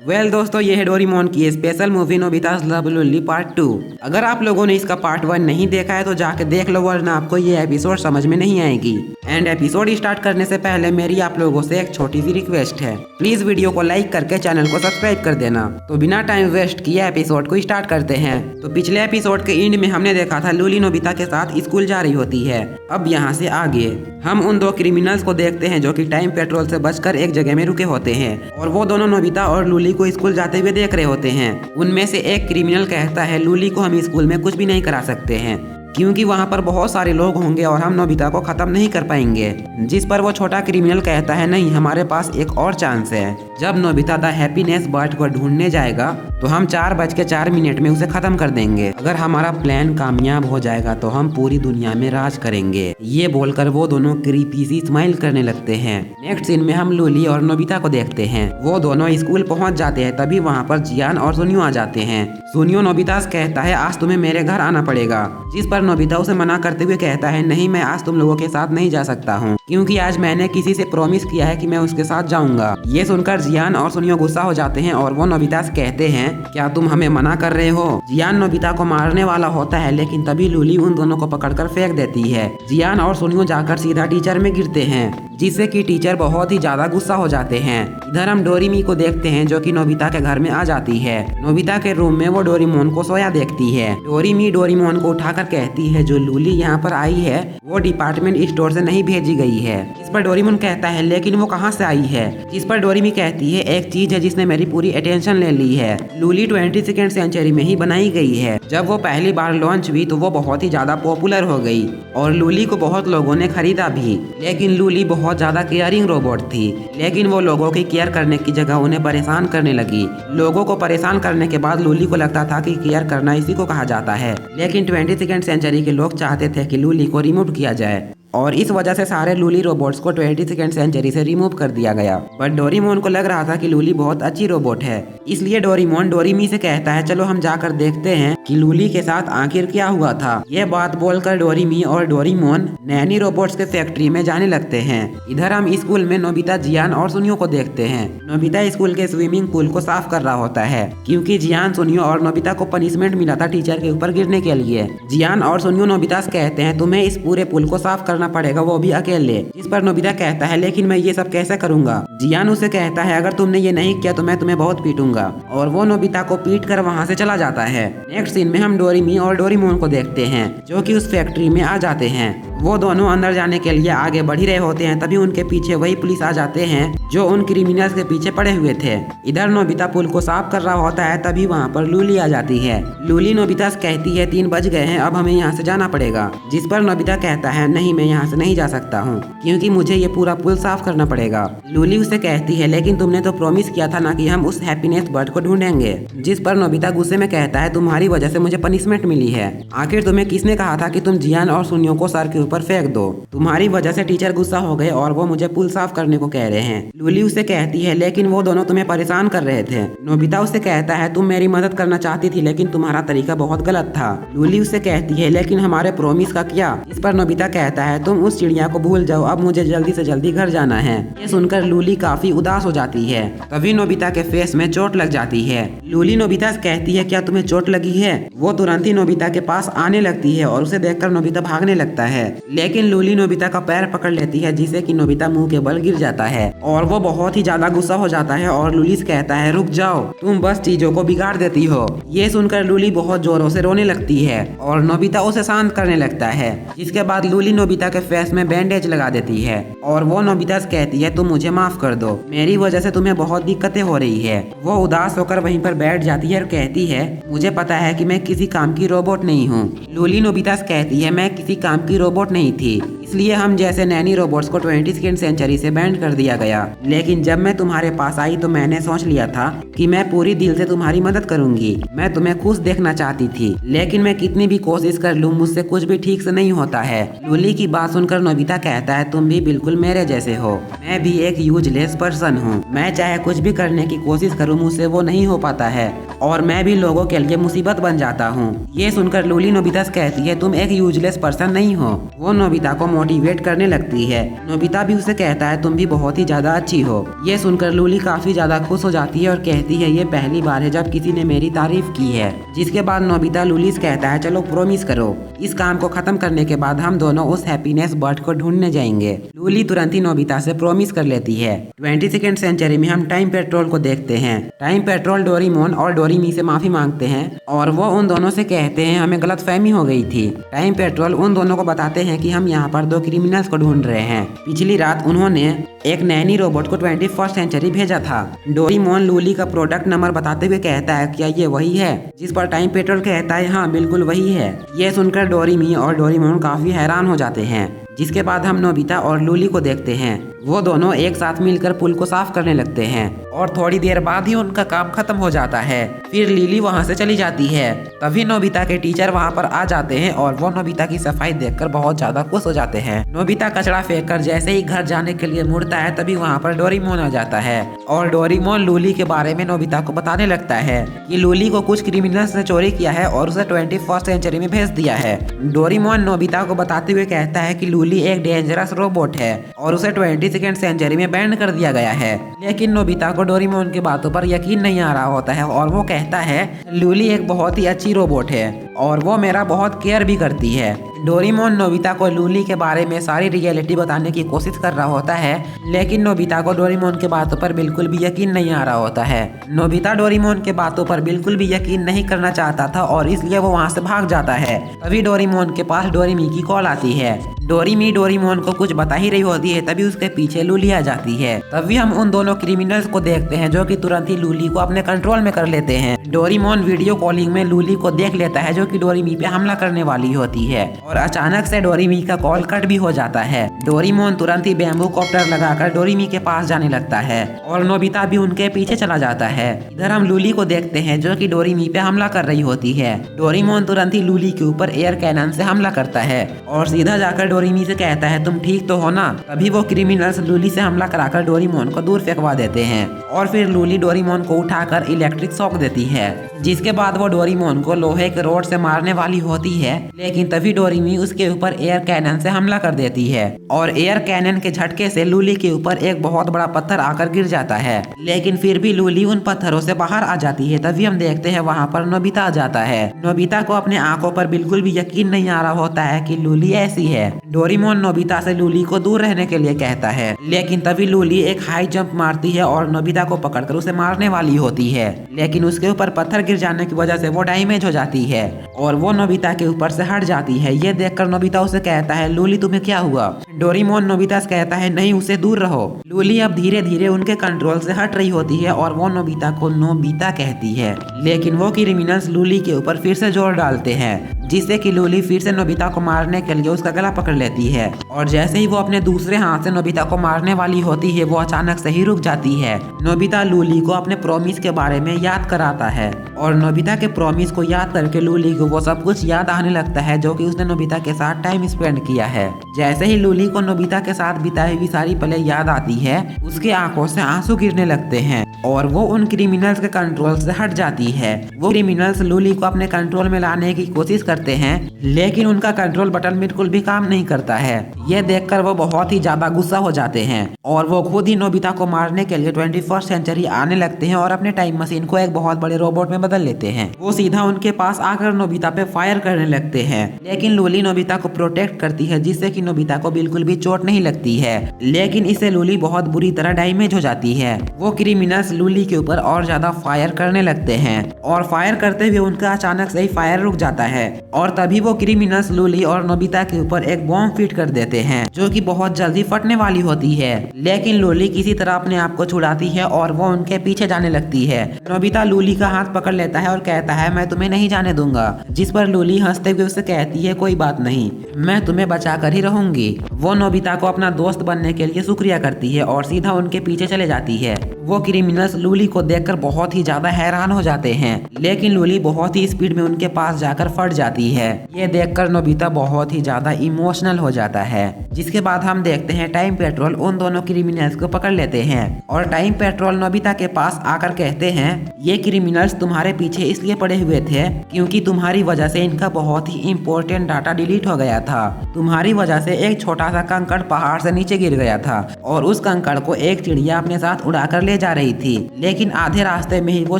Well दोस्तों, ये है डोरेमोन की स्पेशल मूवी नोबिता's लव लुल्ली पार्ट 2। अगर आप लोगों ने इसका पार्ट 1 नहीं देखा है तो जाके देख लो, वरना आपको ये एपिसोड समझ में नहीं आएगी। एंड एपिसोड स्टार्ट करने से पहले मेरी आप लोगों से एक छोटी सी रिक्वेस्ट है, प्लीज वीडियो को लाइक करके चैनल को सब्सक्राइब कर देना। तो बिना टाइम वेस्ट किए एपिसोड को स्टार्ट करते हैं। तो पिछले एपिसोड के एंड में हमने देखा था लुली नोबिता के साथ स्कूल जा रही होती है। अब यहाँ से आगे हम उन दो क्रिमिनल्स को देखते हैं जो कि टाइम पेट्रोल से बचकर एक जगह में रुके होते हैं और वो दोनों नोबिता और लुली को स्कूल जाते हुए देख रहे होते हैं। उनमें से एक क्रिमिनल कहता है लुली को हम स्कूल में कुछ भी नहीं करा सकते हैं क्योंकि वहाँ पर बहुत सारे लोग होंगे और हम नोबिता को खत्म नहीं कर पाएंगे। जिस पर वो छोटा क्रिमिनल कहता है नहीं, हमारे पास एक और चांस है। जब नोबिता द हैप्पीनेस बर्ड को ढूंढने जाएगा तो हम 4:04 में उसे खत्म कर देंगे। अगर हमारा प्लान कामयाब हो जाएगा तो हम पूरी दुनिया में राज करेंगे। ये बोलकर वो दोनों क्रीपी सी स्माइल करने लगते हैं। नेक्स्ट सीन में हम लुली और नोबिता को देखते हैं। वो दोनों स्कूल पहुंच जाते हैं, तभी वहाँ पर जियान और सुनियो आ जाते हैं। सुनियो नोबिता से कहता है आज तुम्हें मेरे घर आना पड़ेगा, जिस पर नोबिता उसे मना करते हुए कहता है नहीं, मैं आज तुम लोगों के साथ नहीं जा सकता हूँ क्योंकि आज मैंने किसी से प्रॉमिस किया है कि मैं उसके साथ जाऊंगा। ये सुनकर जियान और सुनियो गुस्सा हो जाते हैं और वो नोबिता से कहते हैं क्या तुम हमें मना कर रहे हो। जियान नोबिता को मारने वाला होता है, लेकिन तभी लुली उन दोनों को पकड़कर फेंक देती है। जियान और सुनियो जाकर सीधा टीचर में गिरते हैं, जिससे कि टीचर बहुत ही ज्यादा गुस्सा हो जाते हैं। इधर हम डोरेमी को देखते हैं जो कि नोबिता के घर में आ जाती है। नोबिता के रूम में वो डोरेमोन को सोया देखती है। डोरेमी डोरेमोन को उठाकर कहती है जो लुली यहाँ पर आई है वो डिपार्टमेंट स्टोर से नहीं भेजी गई है। इस पर डोरेमोन कहता है लेकिन वो कहाँ से आई है। जिस पर डोरेमी कहती है एक चीज है जिसने मेरी पूरी अटेंशन ले ली है। लुली 22nd सेंचुरी में ही बनाई गई है। जब वो पहली बार लॉन्च हुई तो वो बहुत ही ज्यादा पॉपुलर हो गई और लुली को बहुत लोगों ने खरीदा भी। लेकिन लुली बहुत ज्यादा केयरिंग रोबोट थी, लेकिन वो लोगों की केयर करने की जगह उन्हें परेशान करने लगी। लोगों को परेशान करने के बाद लुली को लगता था कि केयर करना इसी को कहा जाता है। लेकिन 22nd सेंचुरी के लोग चाहते थे कि लुली को रिमूव किया जाए और इस वजह से सारे लुली रोबोट्स को 22nd सेंचुरी से रिमूव कर दिया गया। बट डोरेमोन को लग रहा था कि लुली बहुत अच्छी रोबोट है, इसलिए डोरेमोन डोरेमी से कहता है चलो हम जाकर देखते हैं कि लुली के साथ आखिर क्या हुआ था। ये बात बोलकर डोरेमी और डोरेमोन नैनी रोबोट्स के फैक्ट्री में जाने लगते हैं। इधर हम स्कूल में नोबिता, जियान और सुनियो को देखते हैं। नोबिता स्कूल के स्विमिंग पूल को साफ कर रहा होता है क्योंकि जियान, सुनियो और नोबिता को पनिशमेंट मिला था टीचर के ऊपर गिरने के लिए। जियान और सुनियो नोबिता से कहते हैं तुम्हें इस पूरे पुल को साफ करना पड़ेगा, वो भी अकेले। इस पर नोबिता कहता है लेकिन मैं ये सब कैसे करूंगा। जियान उसे कहता है अगर तुमने ये नहीं किया तो मैं तुम्हें बहुत पीटूंगा और वो नोबिता को पीट कर वहाँ से चला जाता है। नेक्स्ट सीन में हम डोरेमी और डोरेमोन को देखते हैं जो कि उस फैक्ट्री में आ जाते हैं। वो दोनों अंदर जाने के लिए आगे बढ़ ही रहे होते हैं, तभी उनके पीछे वही पुलिस आ जाते हैं जो उन क्रिमिनल्स के पीछे पड़े हुए थे। इधर नोबिता पुल को साफ कर रहा होता है, तभी वहाँ पर लुली आ जाती है। लुली नोबिता से कहती है 3 बज गए हैं, अब हमें यहाँ से जाना पड़ेगा। जिस पर नोबिता कहता है नहीं, मैं यहाँ से नहीं जा सकता हूँ क्योंकि मुझे ये पूरा पुल साफ करना पड़ेगा। लुली उसे कहती है लेकिन तुमने तो प्रॉमिस किया था ना कि हम उस हैप्पीनेस बर्ड को ढूंढेंगे। जिस पर नोबिता गुस्से में कहता है तुम्हारी वजह से मुझे पनिशमेंट मिली है। आखिर तुम्हें किसने कहा था कि तुम जियान और सुनियो को सर के ऊपर फेंक दो। तुम्हारी वजह से टीचर गुस्सा हो गए और वो मुझे पुल साफ करने को कह रहे हैं। लुली उसे कहती है लेकिन वो दोनों तुम्हें परेशान कर रहे थे। नोबिता उसे कहता है तुम मेरी मदद करना चाहती थी लेकिन तुम्हारा तरीका बहुत गलत था। लुली उसे कहती है लेकिन हमारे प्रॉमिस का क्या। इस पर नोबिता कहता है तुम उस चिड़िया को भूल जाओ, अब मुझे जल्दी से जल्दी घर जाना है। ये सुनकर लुली काफी उदास हो जाती है। तभी नोबिता के फेस में चोट लग जाती है। लुली नोबिता से कहती है क्या तुम्हें चोट लगी है। वो तुरंत ही नोबिता के पास आने लगती है और उसे देखकर नोबिता भागने लगता है, लेकिन लुली नोबिता का पैर पकड़ लेती है जिससे कि नोबिता मुंह के बल गिर जाता है और वो बहुत ही ज्यादा गुस्सा हो जाता है और लुली से कहता है रुक जाओ, तुम बस चीजों को बिगाड़ देती हो। ये सुनकर लुली बहुत जोरों से रोने लगती है और नोबिता उसे शांत करने लगता है। जिसके बाद लुली नोबिता के फेस में बैंडेज लगा देती है और वो नोबिता से कहती है तुम मुझे माफ कर दो, मेरी वजह से तुम्हें बहुत दिक्कतें हो रही है। वो उदास होकर वहीं पर बैठ जाती है और कहती है मुझे पता है कि मैं किसी काम की रोबोट नहीं हूँ। लुली नोबिता से कहती है मैं किसी काम की रोबोट नहीं थी, इसलिए हम जैसे नैनी रोबोट्स को 22nd सेंचुरी से बैंड कर दिया गया। लेकिन जब मैं तुम्हारे पास आई तो मैंने सोच लिया था कि मैं पूरी दिल से तुम्हारी मदद करूंगी। मैं तुम्हें खुश देखना चाहती थी, लेकिन मैं कितनी भी कोशिश कर लूं मुझसे कुछ भी ठीक से नहीं होता है। लुली की बात सुनकर नोबिता कहता है तुम भी बिल्कुल मेरे जैसे हो, मैं भी एक यूजलेस पर्सन हूँ। मैं चाहे कुछ भी करने की कोशिश करूँ मुझसे वो नहीं हो पाता है और मैं भी लोगों के लिए मुसीबत बन जाता हूँ। ये सुनकर लुली नोबिता से कहती है तुम एक यूजलेस पर्सन नहीं हो। वो नोबिता को मोटिवेट करने लगती है। नोबिता भी उसे कहता है तुम भी बहुत ही ज्यादा अच्छी हो। ये सुनकर लूली काफी ज्यादा खुश हो जाती है और कहती है ये पहली बार है जब किसी ने मेरी तारीफ की है। जिसके बाद नोबिता लूली से कहता है चलो प्रॉमिस करो, इस काम को खत्म करने के बाद हम दोनों उस हैप्पीनेस बर्ड को ढूंढने जाएंगे। लूली तुरंत ही नोबिता से प्रॉमिस कर लेती है। 22वीं सेंचुरी में हम टाइम पेट्रोल को देखते हैं। टाइम पेट्रोल डोरेमोन और डोरेमी से माफी मांगते हैं और वो उन दोनों से कहते हैं हमें गलतफहमी हो गई थी। टाइम पेट्रोल उन दोनों को बताते हैं कि हम यहाँ पर 2 क्रिमिनल्स को ढूंढ रहे हैं। पिछली रात उन्होंने एक नैनी रोबोट को 21वीं सेंचुरी भेजा था। डोरेमोन लूली का प्रोडक्ट नंबर बताते हुए कहता है क्या ये वही है? जिस पर टाइम पेट्रोल कहता है हाँ बिल्कुल वही है। ये सुनकर डोरेमी और डोरेमोन काफी हैरान हो जाते हैं। जिसके बाद हम नोबिता और लूली को देखते हैं। वो दोनों एक साथ मिलकर पुल को साफ करने लगते हैं और थोड़ी देर बाद ही उनका काम खत्म हो जाता है। फिर लिली वहाँ से चली जाती है। तभी नोबिता के टीचर वहाँ पर आ जाते हैं और वो नोबिता की सफाई देखकर बहुत ज्यादा खुश हो जाते हैं। नोबिता कचरा फेंक कर जैसे ही घर जाने के लिए मुड़ता है तभी वहाँ पर डोरेमोन आ जाता है और डोरेमोन लूली के बारे में नोबिता को बताने लगता है कि लूली को कुछ क्रिमिनल्स ने चोरी किया है और उसे 21वीं सेंचुरी में भेज दिया है। डोरेमोन नोबिता को बताते हुए कहता है कि लूली एक डेंजरस रोबोट है और उसे 22वीं सेंचुरी में बैन कर दिया गया है। लेकिन नोबिता को डोरेमोन की बातों पर यकीन नहीं आ रहा होता है और वो कहता है लूली एक बहुत ही अच्छी रोबोट है और वो मेरा बहुत केयर भी करती है। डोरेमोन नोबिता को लूली के बारे में सारी रियलिटी बताने की कोशिश कर रहा होता है लेकिन नोबिता को डोरेमोन के बातों पर बिल्कुल भी यकीन नहीं आ रहा होता है। नोबिता डोरेमोन के बातों पर बिल्कुल भी यकीन नहीं करना चाहता था और इसलिए वो वहाँ से भाग जाता है। तभी डोरेमोन के पास डोरेमी की कॉल आती है। डोरेमी डोरेमोन को कुछ बता ही रही होती है तभी उसके पीछे लूली आ जाती है। तभी हम उन दोनों क्रिमिनल्स को देखते हैं जो कि तुरंत ही लूली को अपने कंट्रोल में कर लेते हैं। डोरेमोन वीडियो कॉलिंग में लूली को देख लेता है जो कि डोरेमी पे हमला करने वाली होती है और अचानक से डोरेमी का कॉल कट भी हो जाता है। डोरेमोन तुरंत ही बैम्बू कॉप्टर लगाकर डोरेमी के पास जाने लगता है और नोबिता भी उनके पीछे चला जाता है। इधर हम लूली को देखते हैं जो कि डोरेमी पे हमला कर रही होती है। डोरेमोन तुरंत ही लूली के ऊपर एयर कैनन से हमला करता है और सीधा जाकर डोरेमी से कहता है तुम ठीक तो हो ना। तभी वो क्रिमिनल्स लूली से हमला कराकर डोरेमोन को दूर फेंकवा देते हैं और फिर लूली डोरेमोन को उठाकर इलेक्ट्रिक शॉक देती है। जिसके बाद वो डोरेमोन को लोहे के रोड से मारने वाली होती है लेकिन तभी डोरेमी उसके ऊपर एयर कैनन से हमला कर देती है और एयर कैनन के झटके से लूली के ऊपर एक बहुत बड़ा पत्थर आकर गिर जाता है। लेकिन फिर भी लूली उन पत्थरों से बाहर आ जाती है। तभी हम देखते हैं वहाँ पर नोबिता आ जाता है। नोबिता को अपने आंखों पर बिल्कुल भी यकीन नहीं आ रहा होता है कि लूली ऐसी है। डोरेमोन नोबिता से लूली को दूर रहने के लिए कहता है लेकिन तभी लूली एक हाई जंप मारती है और नोबिता को पकड़कर उसे मारने वाली होती है लेकिन उसके ऊपर पत्थर गिर जाने की वजह से वो डैमेज हो जाती है और वो नोबिता के ऊपर से हट जाती है। ये देखकर नोबिता उसे कहता है लूली तुम्हें क्या हुआ? डोरेमोन नोबिता से कहता है नहीं उसे दूर रहो। लूली अब धीरे धीरे उनके कंट्रोल से हट रही होती है और वो नोबिता को नोबिता कहती है लेकिन वो क्रिमिनल्स लूली के ऊपर फिर से जोर डालते हैं जिससे कि लूली फिर से नोबिता को मारने के लिए उसका गला पकड़ लेती है और जैसे ही वो अपने दूसरे हाथ से नोबिता को मारने वाली होती है वो अचानक से ही रुक जाती है। नोबिता लूली को अपने प्रॉमिस के बारे में याद कराता है और नोबिता के प्रॉमिस को याद करके लूली को वो सब कुछ याद आने लगता है जो कि उसने नोबिता के साथ टाइम स्पेंड किया है। जैसे ही लूली को नोबिता के साथ बिताई हुई सारी पलें याद आती है उसके आंखों से आंसू गिरने लगते हैं और वो उन क्रिमिनल्स के कंट्रोल से हट जाती है। वो क्रिमिनल्स लूली को अपने कंट्रोल में लाने की कोशिश करते हैं लेकिन उनका कंट्रोल बटन बिल्कुल भी काम नहीं करता है। ये देखकर वो बहुत ही ज्यादा गुस्सा हो जाते हैं और वो खुद ही नोबिता को मारने के लिए 21वीं सेंचुरी आने लगते हैं और अपने टाइम मशीन को एक बहुत बड़े रोबोट में बदल लेते हैं। वो सीधा उनके पास आकर नोबिता पे फायर करने लगते हैं लेकिन लूली नोबिता को प्रोटेक्ट करती है जिससे कि नोबिता को बिल्कुल भी चोट नहीं लगती है लेकिन इससे लूली बहुत बुरी तरह डैमेज हो जाती है। वो क्रिमिनल्स लूली के ऊपर और ज्यादा फायर करने लगते हैं और फायर करते हुए उनका अचानक से ही फायर रुक जाता है और तभी वो क्रिमिनल्स लूली और नोबिता के ऊपर एक बॉम्ब फिट कर देते हैं जो कि बहुत जल्दी फटने वाली होती है लेकिन लूली किसी तरह अपने आप को छुड़ाती है और वो उनके पीछे जाने लगती है। नोबिता लूली का हाथ पकड़ लेता है और कहता है मैं तुम्हें नहीं जाने दूंगा। जिस पर लूली हंसते हुए उससे कहती है कोई बात नहीं, मैं तुम्हें बचा कर ही रहूंगी। वो नोबिता को अपना दोस्त बनने के लिए शुक्रिया करती है और सीधा उनके पीछे चले जाती है। वो क्रिमिनल्स लूली को देखकर बहुत ही ज्यादा हैरान हो जाते हैं, लेकिन लूली बहुत ही स्पीड में उनके पास जाकर फट जाती है। ये देखकर नोबिता बहुत ही ज्यादा इमोशनल हो जाता है। जिसके बाद हम देखते हैं टाइम पेट्रोल उन दोनों क्रिमिनल्स को पकड़ लेते हैं और टाइम पेट्रोल नोबिता के पास आकर कहते हैं ये क्रिमिनल्स तुम्हारे पीछे इसलिए पड़े हुए थे क्योंकि तुम्हारी वजह से इनका बहुत ही इम्पोर्टेंट डाटा डिलीट हो गया था। तुम्हारी वजह से एक छोटा सा कंकड़ पहाड़ से नीचे गिर गया था और उस कंकड़ को एक चिड़िया अपने साथ उड़ाकर ले जा रही थी, लेकिन आधे रास्ते में ही वो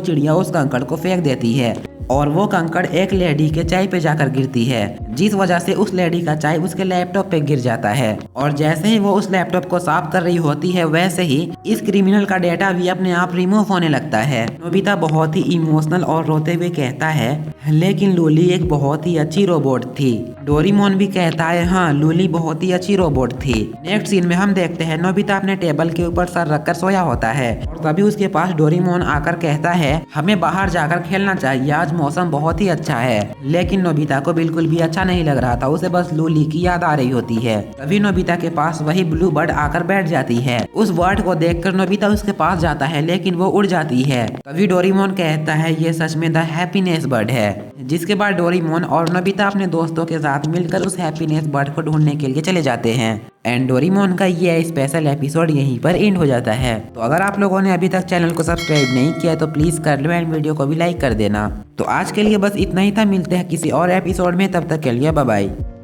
चिड़िया उस कंकड़ को फेंक देती है और वो कंकड़ एक लेडी के चाय पे जाकर गिरती है, जिस वजह से उस लेडी का चाय उसके लैपटॉप पे गिर जाता है। और जैसे ही वो उस लैपटॉप को साफ कर रही होती है वैसे ही इस क्रिमिनल का डेटा भी अपने आप रिमूव होने लगता है। नोबिता बहुत ही इमोशनल और रोते हुए कहता है लेकिन लूली एक बहुत ही अच्छी रोबोट थी। डोरेमोन भी कहता है हाँ लूली बहुत ही अच्छी रोबोट थी। नेक्स्ट सीन में हम देखते हैं नोबिता अपने टेबल के ऊपर सर रखकर सोया होता है और तभी उसके पास डोरेमोन आकर कहता है हमें बाहर जाकर खेलना चाहिए, आज मौसम बहुत ही अच्छा है। लेकिन नोबिता को बिल्कुल भी अच्छा नहीं लग रहा था, उसे बस लूली की याद आ रही होती है। तभी नोबिता के पास वही ब्लू बर्ड आकर बैठ जाती है। उस बर्ड को देखकर नोबिता उसके पास जाता है लेकिन वो उड़ जाती है। तभी डोरेमोन कहता है ये सच में द हैप्पीनेस बर्ड है। जिसके बाद डोरेमोन और नोबिता अपने दोस्तों के साथ मिलकर उस हैप्पीनेस बर्ड को ढूंढने के लिए चले जाते हैं। एंड डोरेमोन का ये स्पेशल एपिसोड यहीं पर एंड हो जाता है। तो अगर आप लोगों ने अभी तक चैनल को सब्सक्राइब नहीं किया तो प्लीज कर लो एंड वीडियो को भी लाइक कर देना। तो आज के लिए बस इतना ही था, मिलते हैं किसी और एपिसोड में, तब तक के लिए बाय बाय।